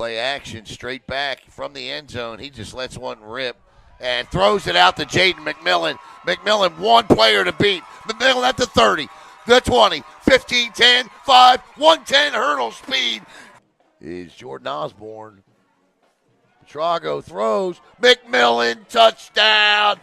Play action straight back from the end zone. He just lets one rip and throws it out to Jaden McMillan. McMillan, one player to beat. McMillan at the 30, the 20, 15, 10, 5, 110 hurdle speed. Is Jordan Osborne. Trago throws. McMillan, touchdown.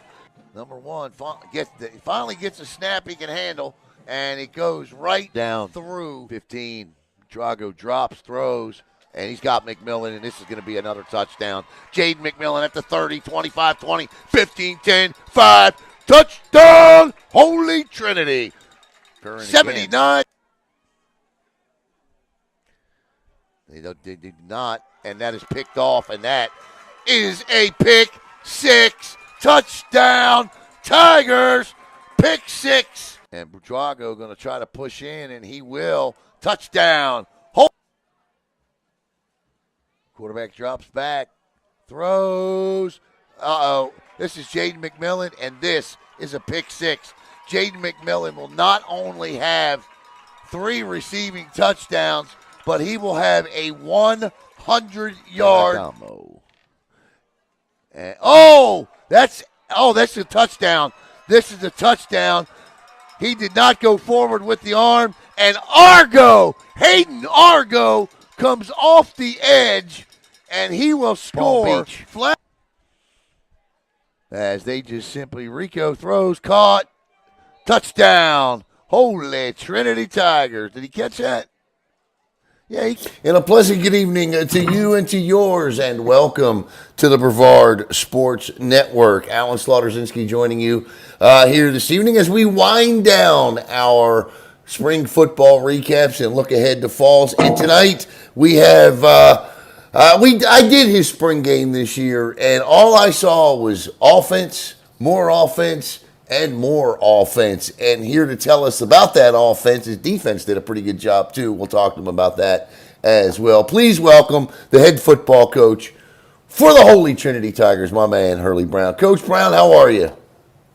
Number one finally gets a snap he can handle, and it goes right down through 15. Trago drops, throws, and he's got McMillan, and this is going to be another touchdown. Jaden McMillan at the 30, 25, 20, 15, 10, 5. Touchdown, Holy Trinity. 79. They did not, and that is picked off, and that is a pick six. Touchdown, Tigers, pick six. And Budrago going to try to push in, and he will. Touchdown. Quarterback drops back, throws. This is Jaden McMillan, and this is a pick six. Jaden McMillan will not only have 3 receiving touchdowns, but he will have a 100-yard. And, that's a touchdown. This is a touchdown. He did not go forward with the arm, and Hayden Argo comes off the edge, and he will score flat. As they just simply, Rico throws, caught, touchdown, Holy Trinity Tigers. Did he catch that? Yeah. And a pleasant good evening to you and to yours, and welcome to the Brevard Sports Network. Alan Slaughterzinski joining you here this evening as we wind down our spring football recaps and look ahead to falls. And tonight we have I did his spring game this year, and all I saw was offense, and more offense. And here to tell us about that offense, his defense did a pretty good job too. We'll talk to him about that as well. Please welcome the head football coach for the Holy Trinity Tigers, my man Hurlie Brown. Coach Brown, how are you?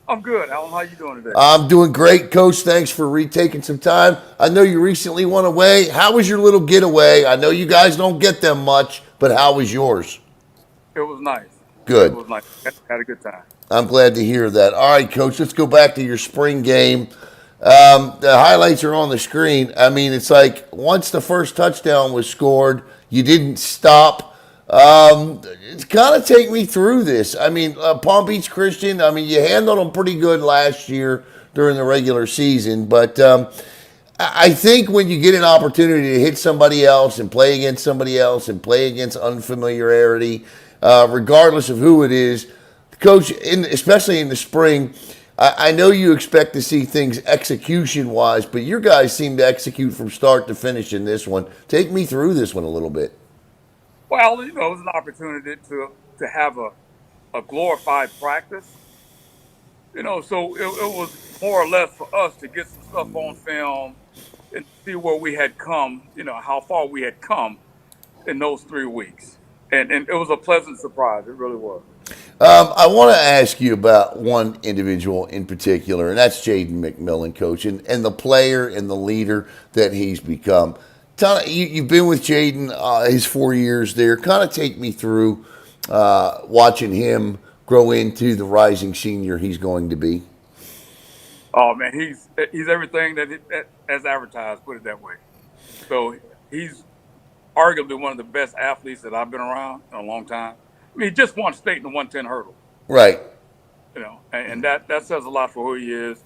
I'm good, Alan. How you doing today? I'm doing great, Coach. Thanks for retaking some time. I know you recently went away. How was your little getaway? I know you guys don't get them much, but how was yours? It was nice. Good. It was nice. Had a good time. I'm glad to hear that. All right, Coach, let's go back to your spring game. The highlights are on the screen. I mean, it's like once the first touchdown was scored, you didn't stop. It's kind of take me through this. I mean, Palm Beach Christian, I mean, you handled them pretty good last year during the regular season, but I think when you get an opportunity to hit somebody else and play against somebody else and play against unfamiliarity, regardless of who it is, Coach, especially in the spring, I know you expect to see things execution-wise, but your guys seem to execute from start to finish in this one. Take me through this one a little bit. Well, it was an opportunity to have a glorified practice. So it was more or less for us to get some stuff on film and see where we had come, how far we had come in those 3 weeks. And it was a pleasant surprise. It really was. I want to ask you about one individual in particular, and that's Jaden McMillan, Coach, and the player and the leader that he's become. You've been with Jaden his 4 years there. Kind of take me through watching him grow into the rising senior he's going to be. Oh, man, he's everything that as advertised, put it that way. So he's arguably one of the best athletes that I've been around in a long time. I mean, he just won state in the 110 hurdle. Right. And that says a lot for who he is.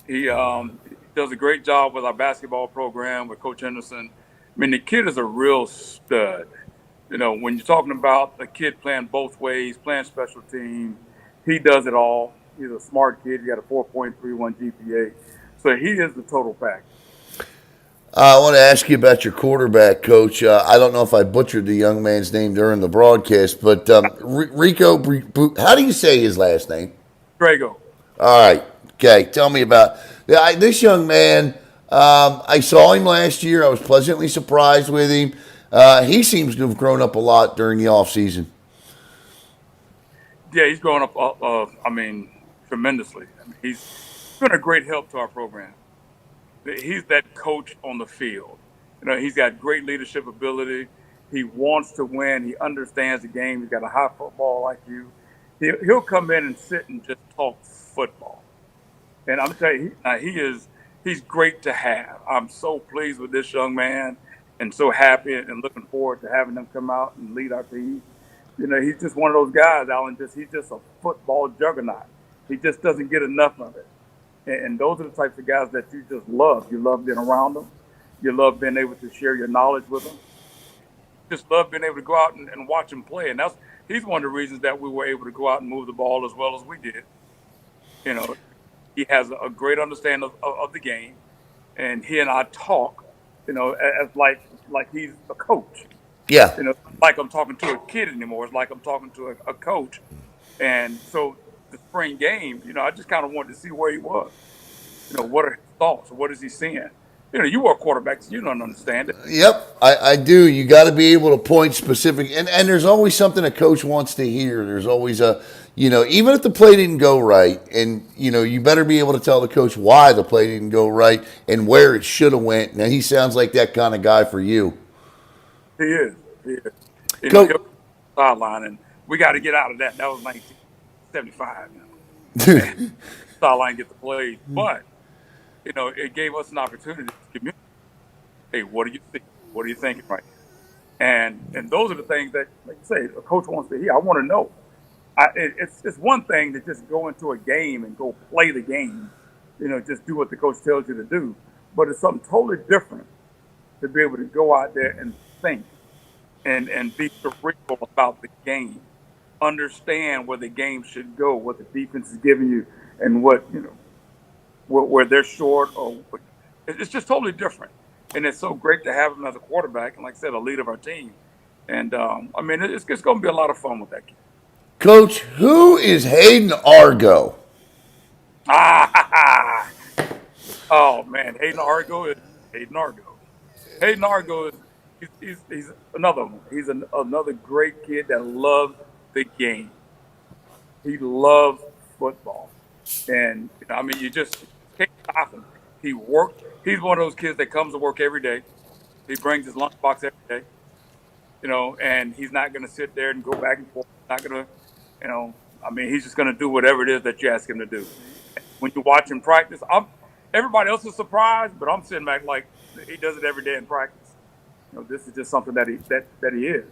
He does a great job with our basketball program with Coach Henderson. I mean, the kid is a real stud. When you're talking about a kid playing both ways, playing special team, he does it all. He's a smart kid. He got a 4.31 GPA. So he is the total package. I want to ask you about your quarterback, Coach. I don't know if I butchered the young man's name during the broadcast, but Rico, how do you say his last name? Drago. All right. Okay. Tell me about this young man. I saw him last year. I was pleasantly surprised with him. He seems to have grown up a lot during the offseason. Yeah, he's grown up, tremendously. He's been a great help to our program. He's that coach on the field. He's got great leadership ability. He wants to win. He understands the game. He's got a high football IQ. He'll come in and sit and just talk football. And I'm telling you, he's great to have. I'm so pleased with this young man and so happy and looking forward to having him come out and lead our team. He's just one of those guys, Alan. He's just a football juggernaut. He just doesn't get enough of it. And those are the types of guys that you just love. You love being around them. You love being able to share your knowledge with them. Just love being able to go out and watch him play. And he's one of the reasons that we were able to go out and move the ball as well as we did. He has a great understanding of the game, and he and I talk, as like he's a coach. Yeah. Like I'm talking to a kid anymore. It's like I'm talking to a coach. And so the spring game, I just kind of wanted to see where he was. What are his thoughts? What is he seeing? You are quarterbacks. You don't understand it. Yep, I do. You got to be able to point specific, and there's always something a coach wants to hear. There's always even if the play didn't go right, and you better be able to tell the coach why the play didn't go right and where it should have went. Now he sounds like that kind of guy for you. He is. Coach, sideline, and we got to get out of that. That was 1975. Sideline get the plays, but it gave us an opportunity to communicate. Hey, what do you think? What are you thinking right now? And those are the things that, like you say, a coach wants to hear. I want to know. It's one thing to just go into a game and go play the game, just do what the coach tells you to do. But it's something totally different to be able to go out there and think and be cerebral about the game, understand where the game should go, what the defense is giving you, and where they're short, or it's just totally different. And it's so great to have him as a quarterback and, like I said, a leader of our team. And it's going to be a lot of fun with that kid. Coach, who is Hayden Argo? Oh man, Hayden Argo is Hayden Argo. Hayden Argo is he's another one. He's another great kid that loves the game. He loves football, and you just can't stop him. He worked. He's one of those kids that comes to work every day. He brings his lunchbox every day, and he's not going to sit there and go back and forth. He's not going to, he's just going to do whatever it is that you ask him to do. When you watch him practice, everybody else is surprised, but I'm sitting back like he does it every day in practice. This is just something that he is.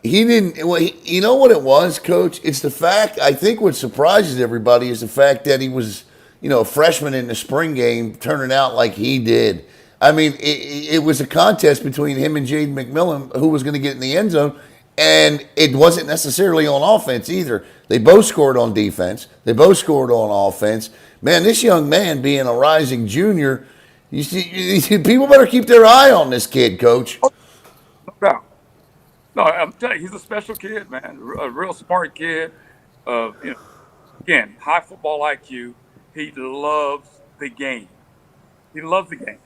He didn't. Well, you know what it was, Coach? It's the fact. I think what surprises everybody is the fact that he was, a freshman in the spring game, turning out like he did. I mean, it was a contest between him and Jaden McMillan who was going to get in the end zone, and it wasn't necessarily on offense either. They both scored on defense. They both scored on offense. Man, this young man being a rising junior, you see, people better keep their eye on this kid, Coach. No doubt. No, I'm telling you, he's a special kid, man. A real smart kid. Again, high football IQ. He loves the game. He loves the game.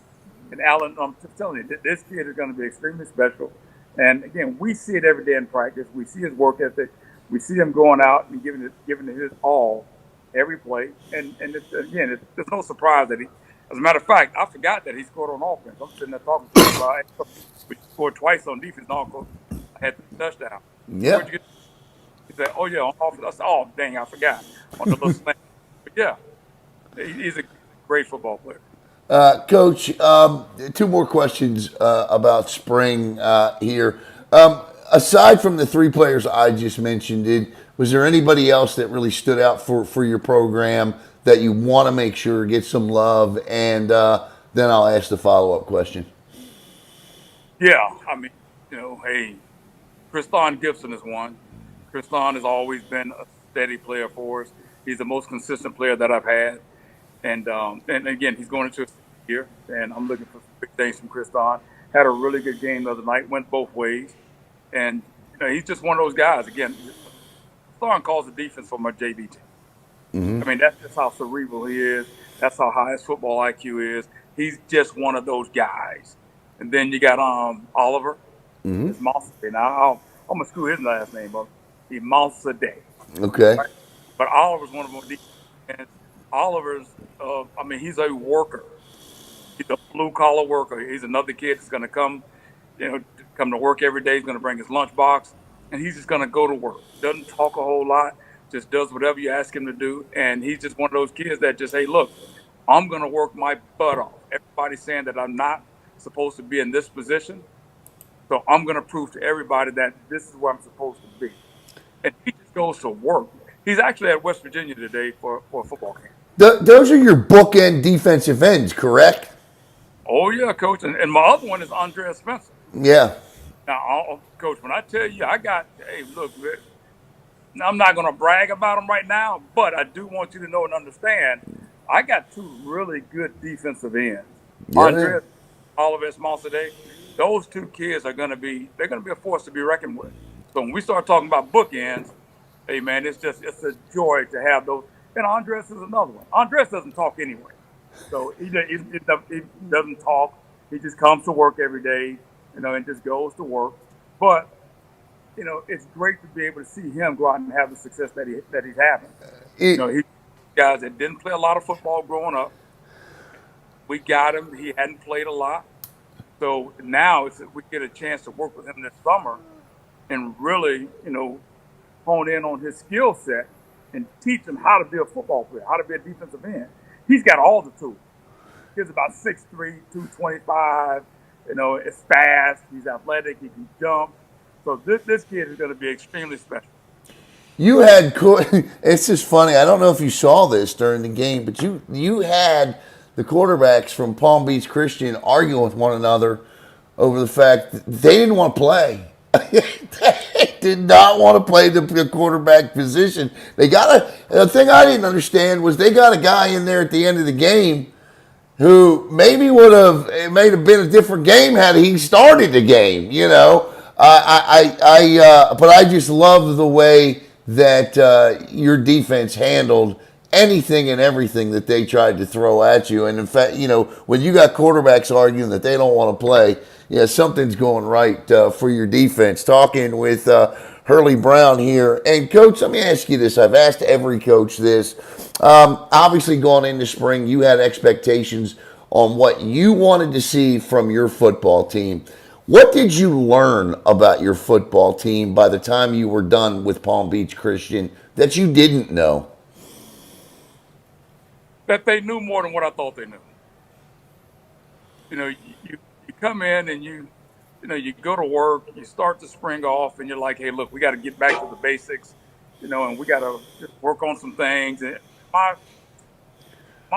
And Alan, I'm just telling you, this kid is going to be extremely special. And again, we see it every day in practice. We see his work ethic. We see him going out and giving it his all every play. And it's no surprise that as a matter of fact, I forgot that he scored on offense. I'm sitting there talking to him about we scored twice on defense. No, I had the touchdown. Yeah. He said, "Oh yeah, on offense." I said, "Oh dang, I forgot." On the little slant. But yeah, he's a great football player. Coach, two more questions about spring here. Aside from the three players I just mentioned, was there anybody else that really stood out for your program that you want to make sure gets some love? And then I'll ask the follow-up question. Yeah, hey, Kriston Gibson is one. Kriston has always been a steady player for us. He's the most consistent player that I've had. And again, he's going into his year, and I'm looking for big things from Kriston. Had a really good game the other night, went both ways. And he's just one of those guys. Again, Kriston calls the defense for my JV team. Mm-hmm. That's just how cerebral he is. That's how high his football IQ is. He's just one of those guys. And then you got Oliver. Mm-hmm. It's Monster. Now I'm gonna screw his last name up. He's Monster Day. Okay. Right? But Oliver's one of them. And Oliver's, he's a worker. He's a blue collar worker. He's another kid that's gonna come come to work every day. He's going to bring his lunchbox, and he's just going to go to work. Doesn't talk a whole lot, just does whatever you ask him to do. And he's just one of those kids that just, hey, look, I'm going to work my butt off. Everybody's saying that I'm not supposed to be in this position, so I'm going to prove to everybody that this is where I'm supposed to be. And he just goes to work. He's actually at West Virginia today for a football camp. Those are your bookend defensive ends, correct? Oh, yeah, Coach. And my other one is Andrea Spencer. Yeah. Now, Coach, when I tell you hey, look, I'm not going to brag about them right now, but I do want you to know and understand I got two really good defensive ends. Yeah. Andrea, Oliver Esmalsade, those two kids they're going to be a force to be reckoned with. So when we start talking about bookends, hey, man, it's a joy to have those. And Andres is another one. Andres doesn't talk anyway. So he doesn't talk. He just comes to work every day, and just goes to work. But, it's great to be able to see him go out and have the success that he's having. He's guys that didn't play a lot of football growing up. We got him. He hadn't played a lot. So now we get a chance to work with him this summer and really, hone in on his skill set and teach him how to be a football player, how to be a defensive end. He's got all the tools. He's about 6'3", 225. It's fast. He's athletic. He can jump. So this kid is going to be extremely special. You had it's just funny. I don't know if you saw this during the game, but you had the quarterbacks from Palm Beach Christian arguing with one another over the fact that they didn't want to play. They did not want to play the quarterback position. The thing I didn't understand was they got a guy in there at the end of the game who maybe it may have been a different game had he started the game, but I just love the way that your defense handled anything and everything that they tried to throw at you. And in fact, when you got quarterbacks arguing that they don't want to play, something's going right for your defense. Talking with Hurlie Brown here. And, Coach, let me ask you this. I've asked every coach this. Obviously, going into spring, you had expectations on what you wanted to see from your football team. What did you learn about your football team by the time you were done with Palm Beach Christian that you didn't know? That they knew more than what I thought they knew. You come in and you go to work, you start the spring off, and you're like, hey, look, we got to get back to the basics, and we got to just work on some things. And my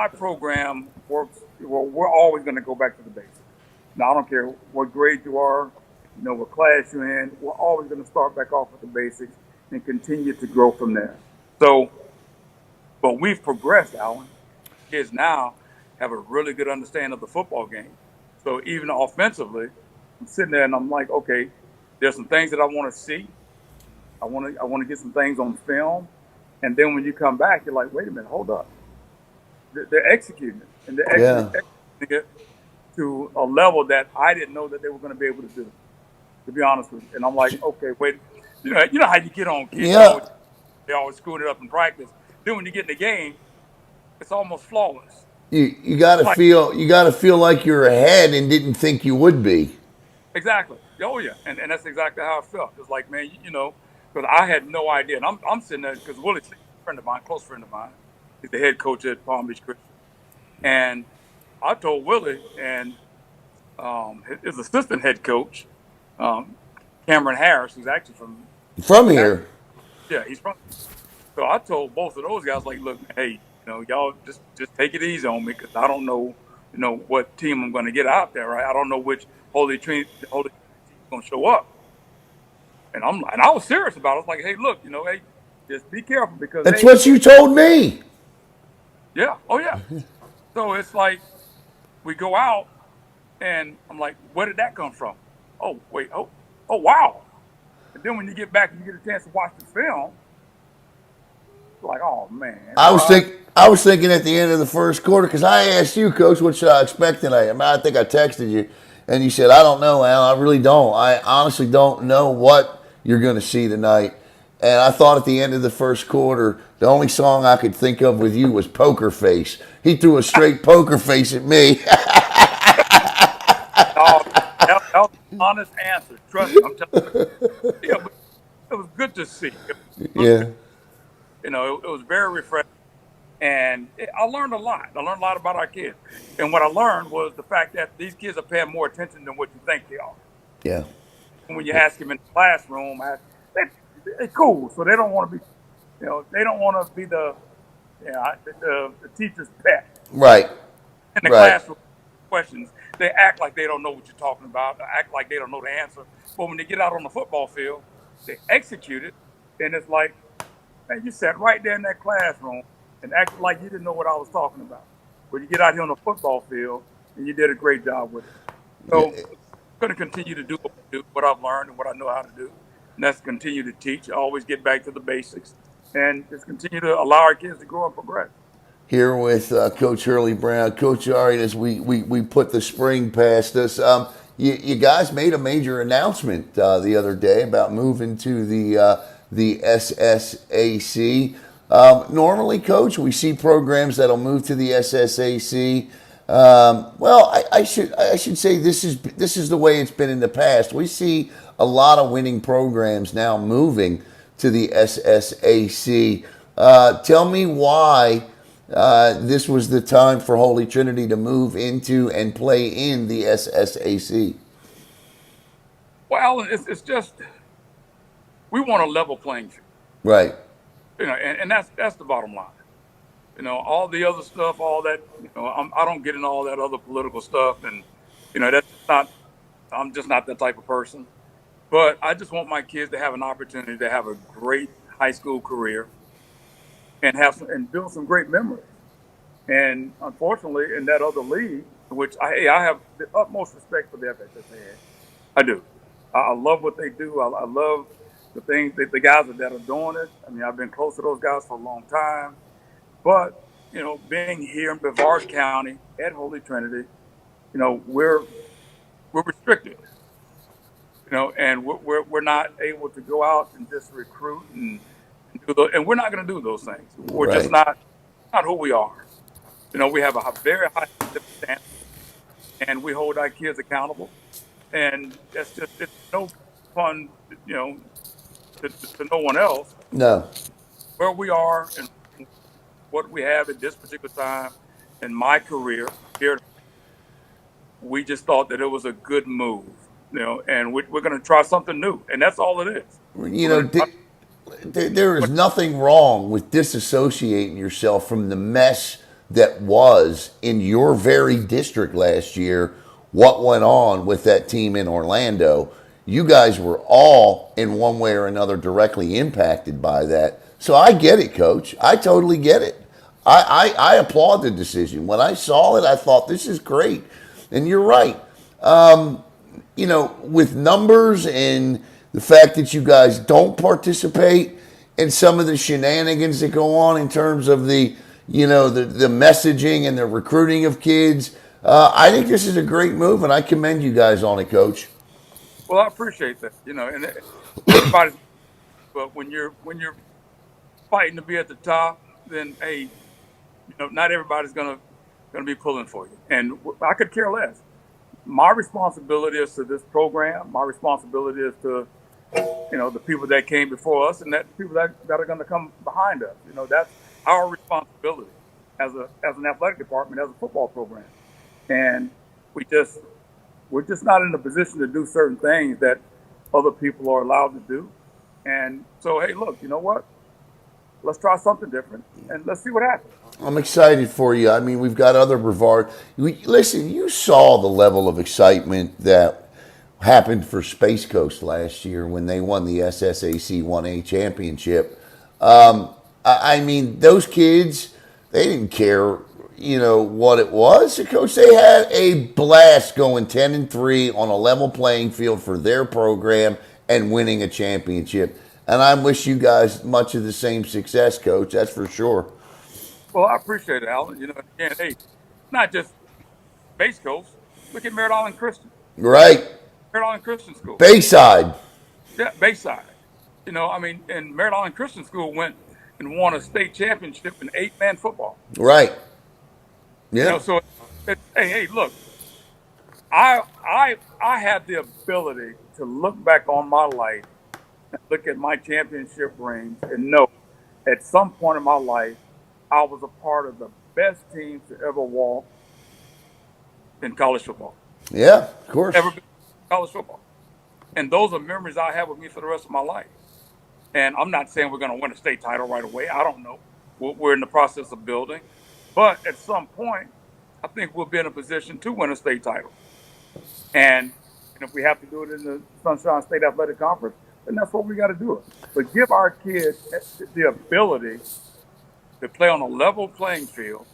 program works. Well, we're always going to go back to the basics. Now, I don't care what grade you are, what class you're in. We're always going to start back off with the basics and continue to grow from there. So, but we've progressed, Alan. Kids now have a really good understanding of the football game. So even offensively, I'm sitting there and I'm like, okay, there's some things that I want to see. I want to get some things on film. And then when you come back, you're like, wait a minute, hold up. They're executing it. And they're executing it to a level that I didn't know that they were going to be able to do, to be honest with you. And I'm like, okay, wait. You know how you get on kids. Yeah. They always screwed it up in practice. Then when you get in the game, it's almost flawless. You got to feel like you're ahead and didn't think you would be. Exactly. Oh yeah, and that's exactly how I felt. It's like, man, because I had no idea. And I'm sitting there because Willie's a friend of mine, close friend of mine. He's the head coach at Palm Beach Christian, and I told Willie and his assistant head coach, Cameron Harris, who's actually from here. Yeah, he's from. So I told both of those guys, like, look, hey, y'all just take it easy on me because I don't know, what team I'm going to get out there, right? I don't know which Holy Trinity is going to show up. And I was serious about it. I was like, hey, look, hey, just be careful because that's what you told me. Yeah. Oh yeah. So it's like we go out, and I'm like, where did that come from? Oh wait. Oh wow. And then when you get back and you get a chance to watch the film, it's like, oh man. I was thinking at the end of the first quarter because I asked you, Coach, what should I expect tonight? I think I texted you, and you said, I don't know, Al. I really don't. I honestly don't know what you're going to see tonight. And I thought at the end of the first quarter, the only song I could think of with you was Poker Face. He threw a straight poker face at me. honest answers. Trust me, I'm telling you. Yeah, but it was good to see. Yeah. It was very refreshing. And I learned a lot. I learned a lot about our kids. And what I learned was the fact that these kids are paying more attention than what you think they are. Yeah. And when you ask them in the classroom, they're cool. So they don't want to be, they don't want to be the teacher's pet. Right. In the Right. classroom, questions, they act like they don't know what you're talking about, they act like they don't know the answer. But when they get out on the football field, they execute it. And it's like, man, you sat right there in that classroom and acted like you didn't know what I was talking about. But you get out here on the football field and you did a great job with it. So I'm going to continue to do what I've learned and what I know how to do. And that's continue to teach, always get back to the basics, and just continue to allow our kids to grow and progress. Here with Coach Hurlie Brown. Coach, all right, as we put the spring past us, you guys made a major announcement the other day about moving to the SSAC. Normally, Coach, we see programs that'll move to the SSAC. Well, I should say this is the way it's been in the past. We see a lot of winning programs now moving to the SSAC. Tell me why this was the time for Holy Trinity to move into and play in the SSAC. Well, it's just we want a level playing field, Right. And that's the bottom line. All the other stuff, all that, I don't get in all that other political stuff, and that's not. I'm just not that type of person. But I just want my kids to have an opportunity to have a great high school career and build some great memories. And unfortunately, in that other league, which I have the utmost respect for the SSAA, I do. I love what they do. I love the things that the guys that are doing it. I mean, I've been close to those guys for a long time. But being here in Brevard County at Holy Trinity, we're restricted. And we're not able to go out and just recruit and do those, and we're not going to do those things. We're just not who we are. We have a very high standard, and we hold our kids accountable. And it's no fun, to no one else. No. Where we are and what we have at this particular time in my career here, we just thought that it was a good move. And we're going to try something new, and that's all it is. There is nothing wrong with disassociating yourself from the mess that was in your very district last year. What went on with that team in Orlando? You guys were all in one way or another directly impacted by that. So I get it, Coach. I totally get it. I applaud the decision. When I saw it, I thought, this is great. And you're right. With numbers and the fact that you guys don't participate in some of the shenanigans that go on in terms of the messaging and the recruiting of kids, I think this is a great move, and I commend you guys on it, Coach. Well, I appreciate that. And everybody's, but when you're fighting to be at the top, then hey, not everybody's gonna be pulling for you, and I could care less. My responsibility is to this program. My responsibility is to, the people that came before us and that people that are going to come behind us. That's our responsibility as an athletic department, as a football program. And we're just not in a position to do certain things that other people are allowed to do. And so, hey, look, you know what? Let's try something different and let's see what happens. I'm excited for you. I mean, we've got other Brevard. Listen, you saw the level of excitement that happened for Space Coast last year when they won the SSAC 1A championship. I mean, those kids, they didn't care, what it was. Coach, they had a blast going 10-3 on a level playing field for their program and winning a championship. And I wish you guys much of the same success, Coach. That's for sure. Well, I appreciate it, Alan. Again, hey, not just Space Coast. Look at Merritt Island Christian. Right. Merritt Island Christian School. Bayside. Yeah, Bayside. And Merritt Island Christian School went and won a state championship in 8-man football. Right. Yeah. So, hey, look, I have the ability to look back on my life and look at my championship rings and know at some point in my life I was a part of the best teams to ever walk in college football. Yeah, of course. Ever been in college football. And those are memories I have with me for the rest of my life. And I'm not saying we're going to win a state title right away. I don't know. We're in the process of building. But at some point, I think we'll be in a position to win a state title. And if we have to do it in the Sunshine State Athletic Conference, then that's what we got to do. But give our kids the ability to play on a level playing field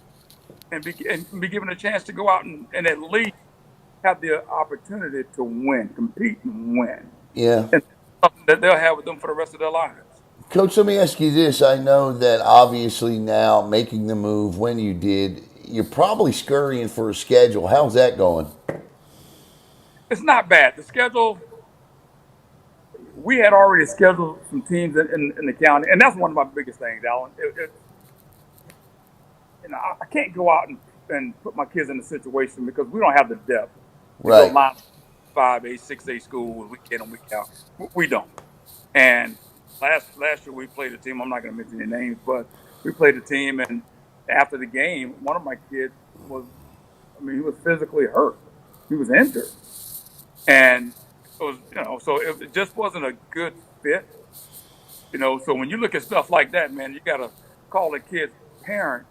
and be given a chance to go out and at least have the opportunity to win, compete and win. Yeah. And something that they'll have with them for the rest of their lives. Coach, let me ask you this. I know that obviously now making the move when you did, you're probably scurrying for a schedule. How's that going? It's not bad. The schedule, we had already scheduled some teams in the county, and that's one of my biggest things, Alan. I can't go out and put my kids in a situation because we don't have the depth. Right. Go line 5A, 6A schools week in and week out. We don't. And last year we played a team. I'm not going to mention their names, but we played a team, and after the game, one of my kids he was physically hurt. He was injured, and it was, so it just wasn't a good fit. So when you look at stuff like that, man, you got to call the kid's parent,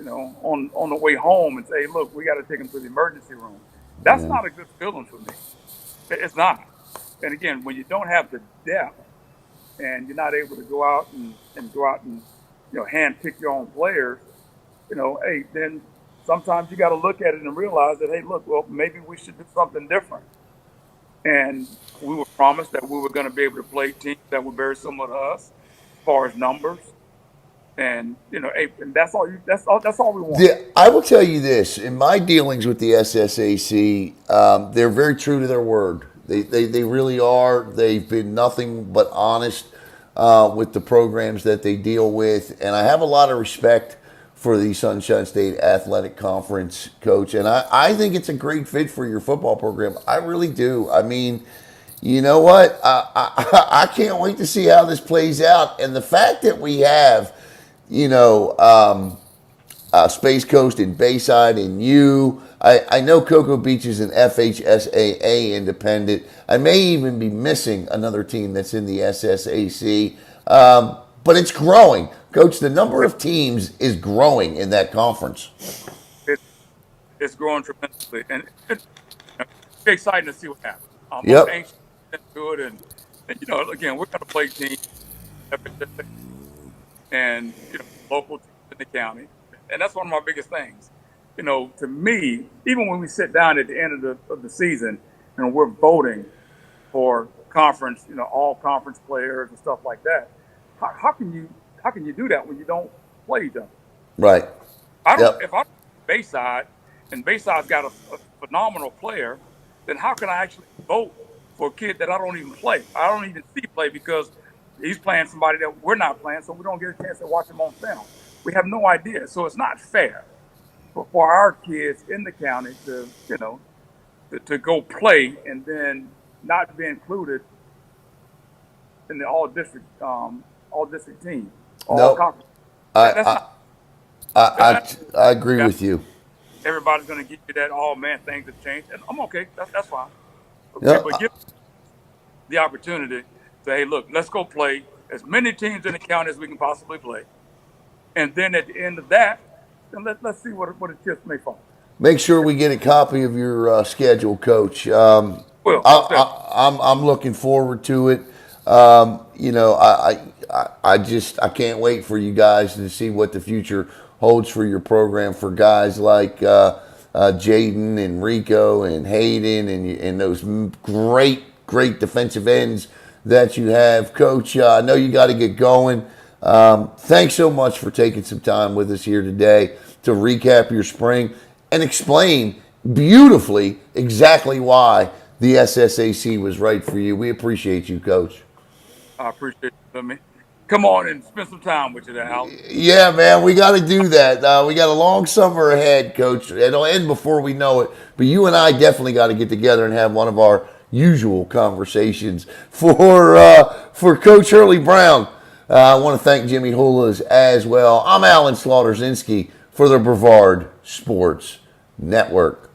on the way home and say, look, we got to take him to the emergency room. That's not a good feeling for me. It's not. And again, when you don't have the depth and you're not able to go out and hand pick your own players, hey, then sometimes you got to look at it and realize that, hey, look, well, maybe we should do something different. And we were promised that we were going to be able to play teams that were very similar to us as far as numbers. And and that's all we want. Yeah, I will tell you this: in my dealings with the SSAC, they're very true to their word. They really are. They've been nothing but honest with the programs that they deal with, and I have a lot of respect for the Sunshine State Athletic Conference, Coach. And I think it's a great fit for your football program. I really do. I mean, you know what? I can't wait to see how this plays out, and the fact that we have Space Coast and Bayside and you. I know Cocoa Beach is an FHSAA independent. I may even be missing another team that's in the SSAC. But it's growing. Coach, the number of teams is growing in that conference. It's growing tremendously. And it's exciting to see what happens. I'm anxious to do it. And again, we're going to play teams and local teams in the county, and that's one of my biggest things. To me, even when we sit down at the end of the season and we're voting for conference, all conference players and stuff like that, how can you do that when you don't play each other? Right. If I'm Bayside and Bayside's got a phenomenal player, then how can I actually vote for a kid that I don't even play? I don't even see play because he's playing somebody that we're not playing, so we don't get a chance to watch him on film. We have no idea. So it's not fair for our kids in the county to go play and then not be included in the all district team. I agree with you. Everybody's going to give you that, oh man, things have changed. And I'm okay. That's fine. Okay, Yep. but give the opportunity. Say, hey, look, let's go play as many teams in the county as we can possibly play. And then at the end of that, then let's see what the chips may fall. Make sure we get a copy of your schedule, Coach. I'm looking forward to it. I can't wait for you guys to see what the future holds for your program for guys like Jaden and Rico and Hayden and those great defensive ends that you have. Coach, I know you got to get going. Thanks so much for taking some time with us here today to recap your spring and explain beautifully exactly why the SSAC was right for you. We appreciate you, Coach. I appreciate you, me. come on and spend some time with you there, Al. Yeah, man, we got to do that. We got a long summer ahead, Coach. It'll end before we know it. But you and I definitely got to get together and have one of our usual conversations. For Coach Hurlie Brown, I want to thank Jimmy Hula as well. I'm Alan Slaughterzinski for the Brevard Sports Network.